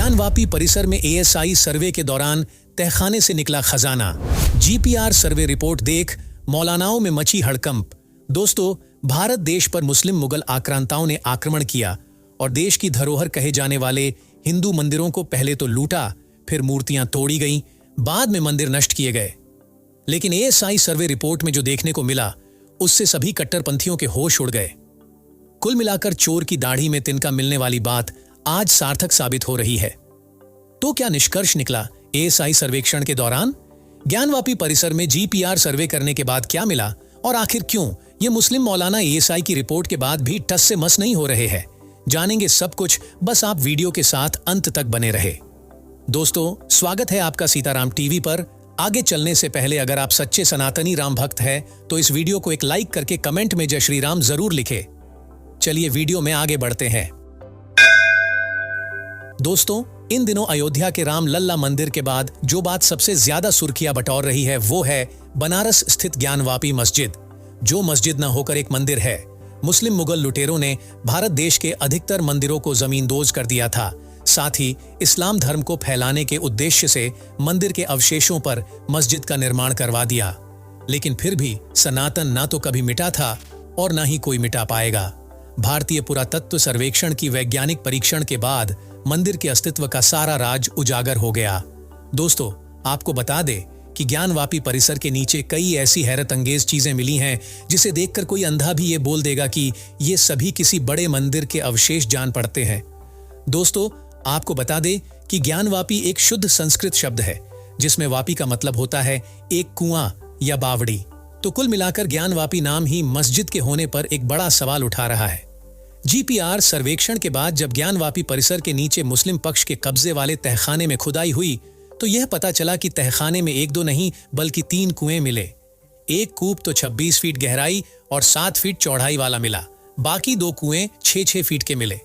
ज्ञानवापी परिसर में एएसआई सर्वे के दौरान तहखाने से निकला खजाना। जीपीआर सर्वे रिपोर्ट देख मौलानाओं में मची हड़कंप। दोस्तों, भारत देश पर मुस्लिम मुगल आक्रांताओं ने आक्रमण किया और देश की धरोहर कहे जाने वाले हिंदू मंदिरों को पहले तो लूटा, फिर मूर्तियां तोड़ी गईं, बाद में मंदिर नष्ट किए गए। लेकिन एएसआई सर्वे रिपोर्ट में जो देखने को मिला, उससे सभी कट्टरपंथियों के होश उड़ गए। कुल मिलाकर चोर की दाढ़ी में तिनका मिलने वाली बात आज सार्थक साबित हो रही है। तो क्या निष्कर्ष निकला एएसआई सर्वेक्षण के दौरान? ज्ञानवापी परिसर में जीपीआर सर्वे करने के बाद क्या मिला और आखिर क्यों ये मुस्लिम मौलाना एएसआई की रिपोर्ट के बाद भी टस से मस नहीं हो रहे हैं? जानेंगे सब कुछ, बस आप वीडियो के साथ अंत तक बने रहे। दोस्तों, स्वागत है आपका सीताराम टीवी पर। आगे चलने से पहले अगर आप सच्चे सनातनी राम भक्त हैं तो इस वीडियो को एक लाइक करके कमेंट में जय श्री राम जरूर लिखें। चलिए वीडियो में आगे बढ़ते हैं। दोस्तों, इन दिनों अयोध्या के राम लल्ला मंदिर के बाद जो बात सबसे ज्यादा सुर्खियां बटोर रही है वो है बनारस स्थित ज्ञानवापी मस्जिद, जो मस्जिद न होकर एक मंदिर है। मुस्लिम मुगल लुटेरों ने भारत देश के अधिकतर मंदिरों को जमींदोज कर दिया था। साथ ही इस्लाम धर्म को फैलाने के उद्देश्य से मंदिर के अवशेषों पर मस्जिद का निर्माण करवा दिया। लेकिन फिर भी सनातन ना तो कभी मिटा था और ना ही कोई मिटा पाएगा। भारतीय पुरातत्व सर्वेक्षण की वैज्ञानिक परीक्षण के बाद मंदिर के अस्तित्व का सारा राज उजागर हो गया। दोस्तों, आपको बता दे कि ज्ञानवापी परिसर के नीचे कई ऐसी हैरत अंगेज चीजें मिली हैं जिसे देखकर कोई अंधा भी ये बोल देगा कि ये सभी किसी बड़े मंदिर के अवशेष जान पड़ते हैं। दोस्तों, आपको बता दे कि ज्ञानवापी एक शुद्ध संस्कृत शब्द है जिसमें वापी का मतलब होता है एक कुआं या बावड़ी। तो कुल मिलाकर ज्ञानवापी नाम ही मस्जिद के होने पर एक बड़ा सवाल उठा रहा है। जीपीआर सर्वेक्षण के बाद जब ज्ञानवापी परिसर के नीचे मुस्लिम पक्ष के कब्जे वाले तहखाने में खुदाई हुई तो यह पता चला कि तहखाने में एक दो नहीं बल्कि 3 कुएं मिले। एक कूप तो 26 फीट गहराई और 7 फीट चौड़ाई वाला मिला, बाकी 2 कुएं 6-6 फीट के मिले।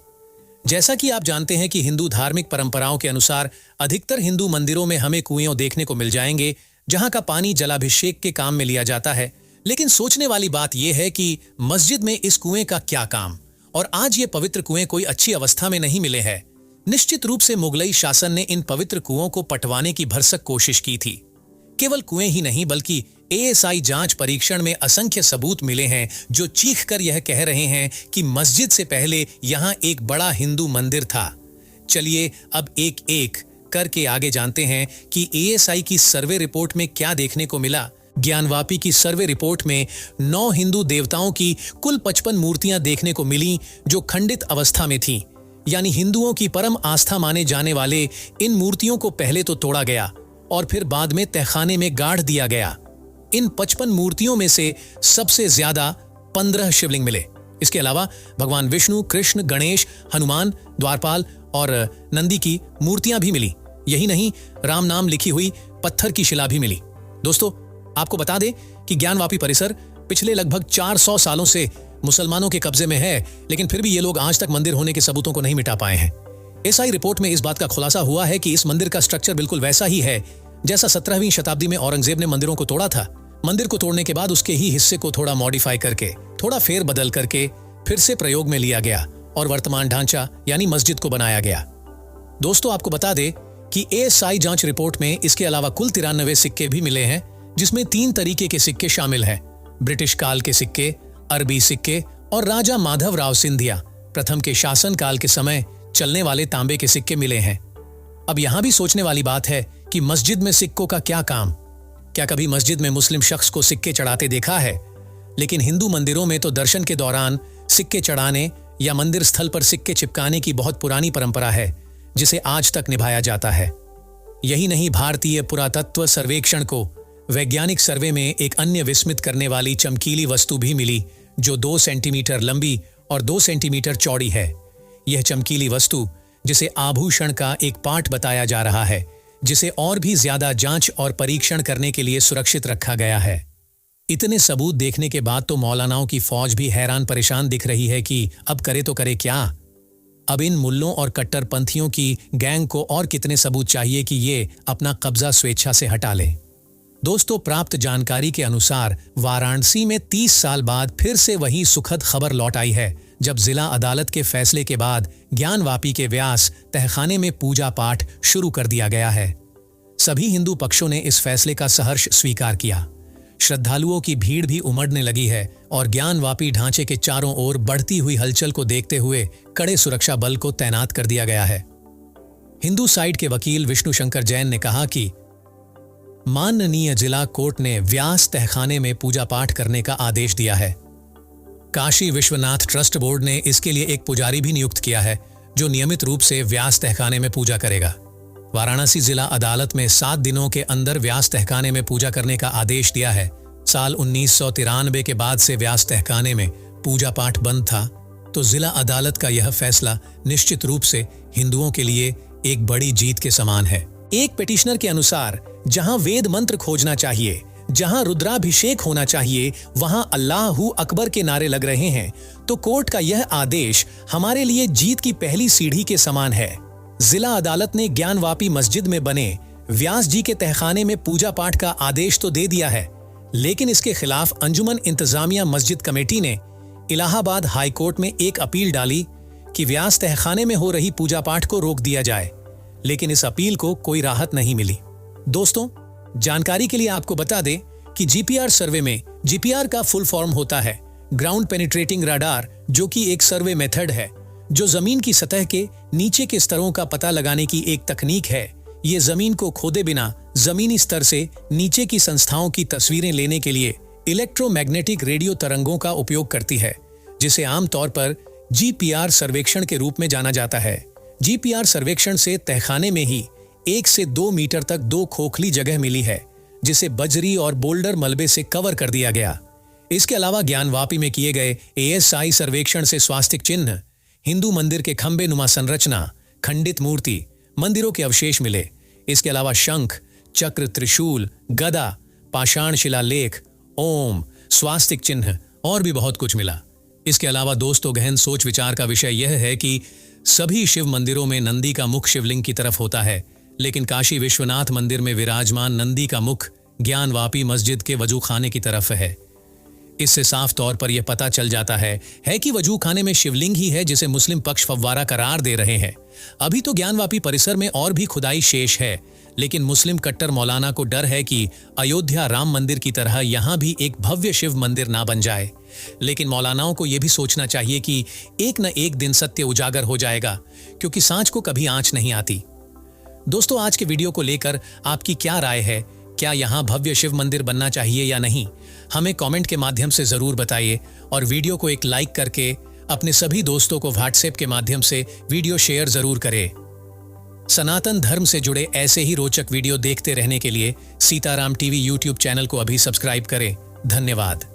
जैसा कि आप जानते हैं कि हिंदू धार्मिक परंपराओं के अनुसार अधिकतर हिंदू मंदिरों में हमें कुएं देखने को मिल जाएंगे जहां का पानी जलाभिषेक के काम में लिया जाता है। लेकिन सोचने वाली बात यह है कि मस्जिद में इस कुएं का क्या काम, और आज ये पवित्र कुएं कोई अच्छी अवस्था में नहीं मिले हैं। निश्चित रूप से मुगलई शासन ने इन पवित्र कुओं को पटवाने की भरसक कोशिश की थी। केवल कुएं ही नहीं बल्कि एएसआई जांच परीक्षण में असंख्य सबूत मिले हैं जो चीख कर यह कह रहे हैं कि मस्जिद से पहले यहां एक बड़ा हिंदू मंदिर था। चलिए अब एक एक करके आगे जानते हैं कि एएसआई की सर्वे रिपोर्ट में क्या देखने को मिला। ज्ञानवापी की सर्वे रिपोर्ट में 9 हिंदू देवताओं की कुल 55 मूर्तियां देखने को मिली जो खंडित अवस्था में थीं। यानी हिंदुओं की परम आस्था माने जाने वाले इन मूर्तियों को पहले तो तोड़ा गया और फिर बाद में तहखाने में गाड़ दिया गया। इन 55 मूर्तियों में से सबसे ज्यादा 15 शिवलिंग मिले। इसके अलावा भगवान विष्णु, कृष्ण, गणेश, हनुमान, द्वारपाल और नंदी की मूर्तियां भी मिली। यही नहीं, राम नाम लिखी हुई पत्थर की शिला भी मिली। दोस्तों, आपको बता दें कि ज्ञानवापी परिसर पिछले लगभग 400 सालों से मुसलमानों के कब्जे में है, लेकिन फिर भी ये लोग आज तक मंदिर होने के सबूतों को नहीं मिटा पाए हैं। एएसआई रिपोर्ट में इस बात का खुलासा हुआ है कि इस मंदिर का स्ट्रक्चर बिल्कुल वैसा ही है जैसा 17वीं शताब्दी में औरंगजेब ने मंदिरों को तोड़ा था। मंदिर को तोड़ने के बाद उसके ही हिस्से को थोड़ा मॉडिफाई करके, थोड़ा फेर बदल करके फिर से प्रयोग में लिया गया और वर्तमान ढांचा यानी मस्जिद को बनाया गया। दोस्तों, आपको बता दें कि एएसआई जांच रिपोर्ट में इसके अलावा कुल 93 सिक्के भी मिले हैं जिसमें 3 तरीके के सिक्के शामिल हैं। ब्रिटिश काल के सिक्के, अरबी सिक्के और राजा माधव राव सिंधिया प्रथम के शासन काल के समय चलने वाले तांबे के सिक्के मिले हैं। अब यहां भी सोचने वाली बात है कि मस्जिद में सिक्कों का क्या काम? क्या कभी मस्जिद में मुस्लिम शख्स को सिक्के चढ़ाते देखा है? लेकिन हिंदू मंदिरों में तो दर्शन के दौरान सिक्के चढ़ाने या मंदिर स्थल पर सिक्के चिपकाने की बहुत पुरानी परंपरा है जिसे आज तक निभाया जाता है। यही नहीं, भारतीय पुरातत्व सर्वेक्षण को वैज्ञानिक सर्वे में एक अन्य विस्मित करने वाली चमकीली वस्तु भी मिली जो 2 सेंटीमीटर लंबी और 2 सेंटीमीटर चौड़ी है। यह चमकीली वस्तु, जिसे आभूषण का एक पार्ट बताया जा रहा है, जिसे और भी ज्यादा जांच और परीक्षण करने के लिए सुरक्षित रखा गया है। इतने सबूत देखने के बाद तो मौलानाओं की फौज भी हैरान परेशान दिख रही है कि अब करे तो करे क्या। अब इन मुल्लों और कट्टरपंथियों की गैंग को और कितने सबूत चाहिए कि ये अपना कब्जा स्वेच्छा से हटा ले। दोस्तों, प्राप्त जानकारी के अनुसार वाराणसी में 30 साल बाद फिर से वही सुखद खबर लौट आई है। जब जिला अदालत के फैसले के बाद ज्ञानवापी के व्यास तहखाने में पूजा पाठ शुरू कर दिया गया है। सभी हिंदू पक्षों ने इस फैसले का सहर्ष स्वीकार किया। श्रद्धालुओं की भीड़ भी उमड़ने लगी है और ज्ञानवापी ढांचे के चारों ओर बढ़ती हुई हलचल को देखते हुए कड़े सुरक्षा बल को तैनात कर दिया गया है। हिंदू साइड के वकील विष्णु शंकर जैन ने कहा कि माननीय जिला कोर्ट ने व्यास तहखाने में पूजा पाठ करने का आदेश दिया है। काशी विश्वनाथ ट्रस्ट बोर्ड ने इसके लिए एक पुजारी भी नियुक्त किया है जो नियमित रूप से व्यास तहखाने में पूजा करेगा। वाराणसी जिला अदालत में 7 दिनों के अंदर व्यास तहखाने में पूजा करने का आदेश दिया है। साल 1993 के बाद से व्यास तहखाने में पूजा पाठ बंद था, तो जिला अदालत का यह फैसला निश्चित रूप से हिंदुओं के लिए एक बड़ी जीत के समान है। एक पिटिशनर के अनुसार जहां वेद मंत्र खोजना चाहिए, जहां रुद्राभिषेक होना चाहिए, वहां अल्लाहू अकबर के नारे लग रहे हैं, तो कोर्ट का यह आदेश हमारे लिए जीत की पहली सीढ़ी के समान है। जिला अदालत ने ज्ञानवापी मस्जिद में बने व्यास जी के तहखाने में पूजा पाठ का आदेश तो दे दिया है, लेकिन इसके खिलाफ अंजुमन इंतजामिया मस्जिद कमेटी ने इलाहाबाद हाई कोर्ट में एक अपील डाली कि व्यास तहखाने में हो रही पूजा पाठ को रोक दिया जाए, लेकिन इस अपील को कोई राहत नहीं मिली। दोस्तों, जानकारी के लिए आपको बता दें कि जीपीआर सर्वे में जीपीआर का फुल फॉर्म होता है ग्राउंड पेनिट्रेटिंग राडार, जो कि एक सर्वे मेथड है जो जमीन की सतह के नीचे के स्तरों का पता लगाने की एक तकनीक है। ये जमीन को खोदे बिना जमीनी स्तर से नीचे की संस्थाओं की तस्वीरें लेने के लिए इलेक्ट्रोमैग्नेटिक रेडियो तरंगों का उपयोग करती है, जिसे आमतौर पर जीपीआर सर्वेक्षण के रूप में जाना जाता है। जीपीआर सर्वेक्षण से तहखाने में ही 1 से 2 मीटर तक 2 खोखली जगह मिली है, जिसे बजरी और बोल्डर मलबे से कवर कर दिया गया। इसके अलावा ज्ञानवापी में किए गए एएसआई सर्वेक्षण से स्वास्तिक चिन्ह, हिंदू मंदिर के खंबे नुमा संरचना, खंडित मूर्ति, मंदिरों के अवशेष मिले। इसके अलावा शंख, चक्र, त्रिशूल, गदा, पाषाण शिलालेख, ओम, स्वास्तिक चिन्ह और भी बहुत कुछ मिला। इसके अलावा दोस्तों, गहन सोच विचार का विषय यह है कि सभी शिव मंदिरों में नंदी का मुख शिवलिंग की तरफ होता है, लेकिन काशी विश्वनाथ मंदिर में विराजमान नंदी का मुख ज्ञानवापी मस्जिद के वजू खाने की तरफ है। इससे साफ तौर पर यह पता चल जाता है कि वजू खाने में शिवलिंग ही है, जिसे मुस्लिम पक्ष फव्वारा करार दे रहे हैं। अभी तो ज्ञानवापी परिसर में और भी खुदाई शेष है, लेकिन मुस्लिम कट्टर मौलाना को डर है कि अयोध्या राम मंदिर की तरह यहां भी एक भव्य शिव मंदिर ना बन जाए। लेकिन मौलानाओं को यह भी सोचना चाहिए कि एक न एक दिन सत्य उजागर हो जाएगा, क्योंकि सांच को कभी आंच नहीं आती। दोस्तों, आज के वीडियो को लेकर आपकी क्या राय है? क्या यहाँ भव्य शिव मंदिर बनना चाहिए या नहीं? हमें कमेंट के माध्यम से जरूर बताइए और वीडियो को एक लाइक करके अपने सभी दोस्तों को व्हाट्सएप के माध्यम से वीडियो शेयर जरूर करें। सनातन धर्म से जुड़े ऐसे ही रोचक वीडियो देखते रहने के लिए सीताराम टीवी यूट्यूब चैनल को अभी सब्सक्राइब करें। धन्यवाद।